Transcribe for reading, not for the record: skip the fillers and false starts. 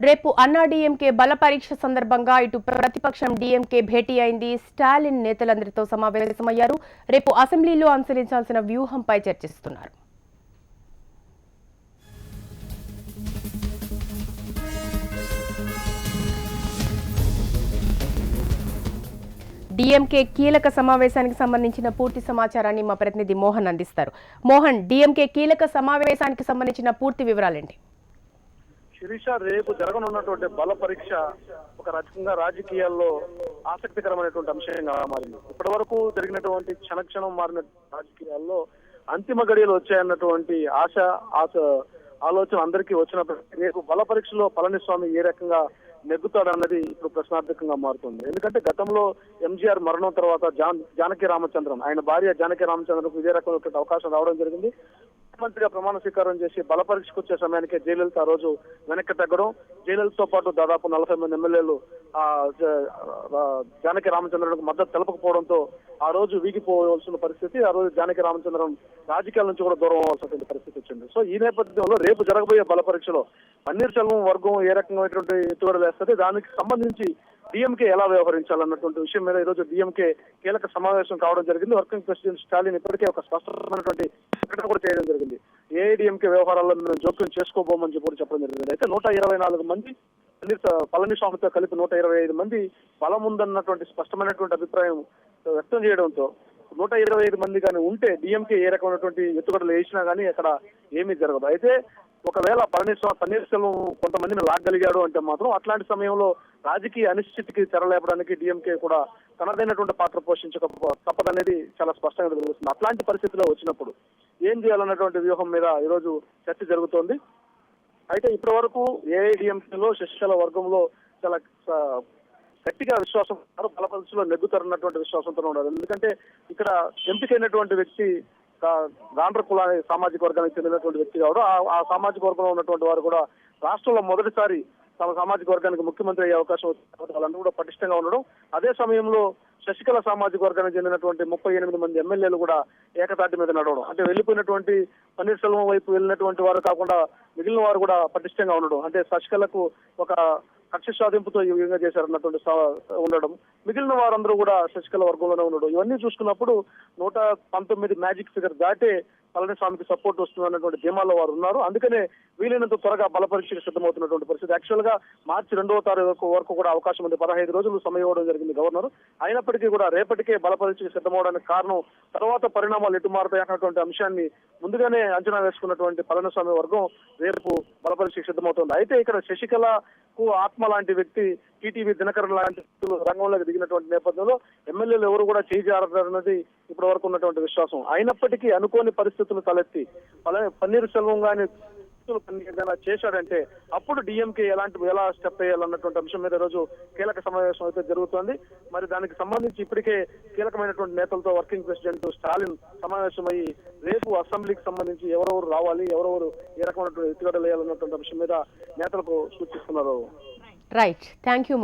రేపు అన్నా డీఎంకే బల పరీక్ష సందర్భంగా ఇటు ప్రతిపక్షం డీఎంకే భేటీ అయింది. స్టాలిన్ నేతలందరితో సమావేశమయ్యారు. రేపు అసెంబ్లీలో అనుసరించాల్సిన వ్యూహంపై చర్చిస్తున్నారు. డీఎంకే కీలక సమావేశానికి సంబంధించిన పూర్తి సమాచారాన్ని మా ప్రతినిధి మోహన్ అందిస్తారు. మోహన్, డీఎంకే కీలక సమావేశానికి సంబంధించిన పూర్తి వివరాలేంటి? శిరీష, రేపు జరగనున్నటువంటి బల పరీక్ష ఒక రకంగా రాజకీయాల్లో ఆసక్తికరమైనటువంటి అంశంగా మారింది. ఇప్పటి వరకు జరిగినటువంటి క్షణక్షణం మారిన రాజకీయాల్లో అంతిమ గడియలు వచ్చాయన్నటువంటి ఆలోచన అందరికీ వచ్చినప్పుడు రేపు బల పరీక్షలో పళనిస్వామి ఏ రకంగా నెగ్గుతాడన్నది ఇప్పుడు ప్రశ్నార్థకంగా మారుతుంది. ఎందుకంటే గతంలో ఎంజీఆర్ మరణం తర్వాత జానకి రామచంద్రన్, ఆయన భార్య జానకి రామచంద్రన్కు ఇదే రకమైనటువంటి అవకాశం రావడం జరిగింది. ముఖ్యమంత్రిగా ప్రమాణ స్వీకారం చేసి బల పరీక్షకు వచ్చే సమయానికే జయలలిత ఆ రోజు వెనక్కి తగ్గడం, జయలలితతో పాటు దాదాపు 40 మంది ఎమ్మెల్యేలు జానకి రామచంద్రన్కు మద్దతు తెలపకపోవడంతో ఆ రోజు వీగిపోవలసిన పరిస్థితి, ఆ రోజు జానకి రామచంద్రన్ రాజకీయాల నుంచి కూడా దూరం అవ్వాల్సినటువంటి పరిస్థితి వచ్చింది. సో ఈ నేపథ్యంలో రేపు జరగబోయే బల పరీక్షలో పన్నీర్ సెల్వం వర్గం ఏ రకమైనటువంటి ఎత్తుగడలు వేస్తుంది, దానికి సంబంధించి డీఎంకే ఎలా వ్యవహరించాలన్నటువంటి విషయం మీద ఈ రోజు డీఎంకే కీలక సమావేశం కావడం జరిగింది. వర్కింగ్ ప్రెసిడెంట్ స్టాలిన్ ఇప్పటికే ఒక స్పష్టమైనటువంటి ప్రకటన కూడా చేయడం జరిగింది. ఏఐడిఎంకే వ్యవహారాల్లో మేము జోక్యం చేసుకోబోమని చెప్పడం జరిగింది. అయితే 124 మంది పళనిస్వామితో కలిపి 125 మంది బలం ఉందన్నటువంటి స్పష్టమైనటువంటి అభిప్రాయం వ్యక్తం చేయడంతో 125 మంది కానీ ఉంటే డీఎంకే ఏ రకమైనటువంటి ఎత్తుగడలు వేసినా కానీ అక్కడ ఏమీ జరగదు. అయితే ఒకవేళ పన్నీర్ సెల్వం కొంతమందిని లాగలిగాడు అంటే మాత్రం అట్లాంటి సమయంలో రాజకీయ అనిశ్చితికి తెరలేపడానికి డీఎంకే కూడా తనదైనటువంటి పాత్ర పోషించక తప్పదనేది చాలా స్పష్టంగా తెలుస్తుంది. అట్లాంటి పరిస్థితిలో వచ్చినప్పుడు ఏం చేయాలన్నటువంటి వ్యూహం మీద ఈరోజు చర్చ జరుగుతోంది. అయితే ఇప్పటి వరకు ఏఐడిఎంకేలో శశికళ వర్గంలో చాలా గట్టిగా విశ్వాసం ఉన్నారు, బల పరీక్షలో నెగ్గుతారన్నటువంటి విశ్వాసంతో ఉన్నారు. ఎందుకంటే ఇక్కడ ఎంపికైనటువంటి వ్యక్తి గాండ్ర కుల సామాజిక వర్గానికి చెందినటువంటి వ్యక్తి కావడం, ఆ సామాజిక వర్గంలో ఉన్నటువంటి వారు కూడా రాష్ట్రంలో మొదటిసారి తమ సామాజిక వర్గానికి ముఖ్యమంత్రి అయ్యే అవకాశం వచ్చిన వాళ్ళందరూ కూడా పటిష్టంగా ఉండడం, అదే సమయంలో శశికళ సామాజిక వర్గానికి చెందినటువంటి 38 మంది ఎమ్మెల్యేలు కూడా ఏకతాటి మీద నడవడం, అంటే వెళ్ళిపోయినటువంటి పన్నీర్ సెల్వం వైపు వెళ్ళినటువంటి వారు కాకుండా మిగిలిన వారు కూడా పటిష్టంగా ఉండడం, అంటే శశికళకు ఒక కక్ష సాధింపుతో ఈ విధంగా చేశారన్నటువంటి ఉండడం, మిగిలిన వారందరూ కూడా శశికళ వర్గంలోనే ఉండడం, ఇవన్నీ చూసుకున్నప్పుడు 119 మ్యాజిక్ ఫిగర్ దాటే పళనిస్వామికి సపోర్ట్ వస్తుందన్నటువంటి ధీమాలో వారు ఉన్నారు. అందుకనే వీలైనంత త్వరగా బల పరీక్షకు సిద్ధమవుతున్నటువంటి పరిస్థితి. యాక్చువల్ గా మార్చి 2వ తారీఖు వరకు కూడా అవకాశం ఉంది. 15 రోజులు సమయం ఇవ్వడం జరిగింది గవర్నర్. అయినప్పటికీ కూడా రేపటికే బల పరీక్షకు సిద్ధమవడానికి కారణం తర్వాత పరిణామాలు ఎటు మారుతాయి అన్నటువంటి అంశాన్ని ముందుగానే అంచనా వేసుకున్నటువంటి పళనిస్వామి వర్గం రేపు బల పరీక్షకు సిద్ధమవుతుంది. అయితే ఇక్కడ శశికళకు ఆత్మ లాంటి వ్యక్తి టీటీవీ దినకరన్ లాంటి రంగంలోకి దిగినటువంటి నేపథ్యంలో ఎమ్మెల్యేలు ఎవరు కూడా చేజారన్నది ఇప్పటి వరకు ఉన్నటువంటి విశ్వాసం. అయినప్పటికీ అనుకోని పరిస్థితులు తలెత్తి పన్నీర్ సెల్వం గాని ఏదైనా చేశాడంటే అప్పుడు డీఎంకే ఎలా స్టెప్ వేయాలన్నటువంటి అంశం మీద రోజు కీలక సమావేశం అయితే జరుగుతోంది. మరి దానికి సంబంధించి ఇప్పటికే కీలకమైనటువంటి నేతలతో వర్కింగ్ ప్రెసిడెంట్ స్టాలిన్ సమావేశమయ్యి రేపు అసెంబ్లీకి సంబంధించి ఎవరెవరు రావాలి, ఎవరెవరు ఏ రకమైనటువంటి ఎత్తుగడలు వేయాలన్నటువంటి అంశం మీద నేతలకు సూచిస్తున్నారు. Right, thank you.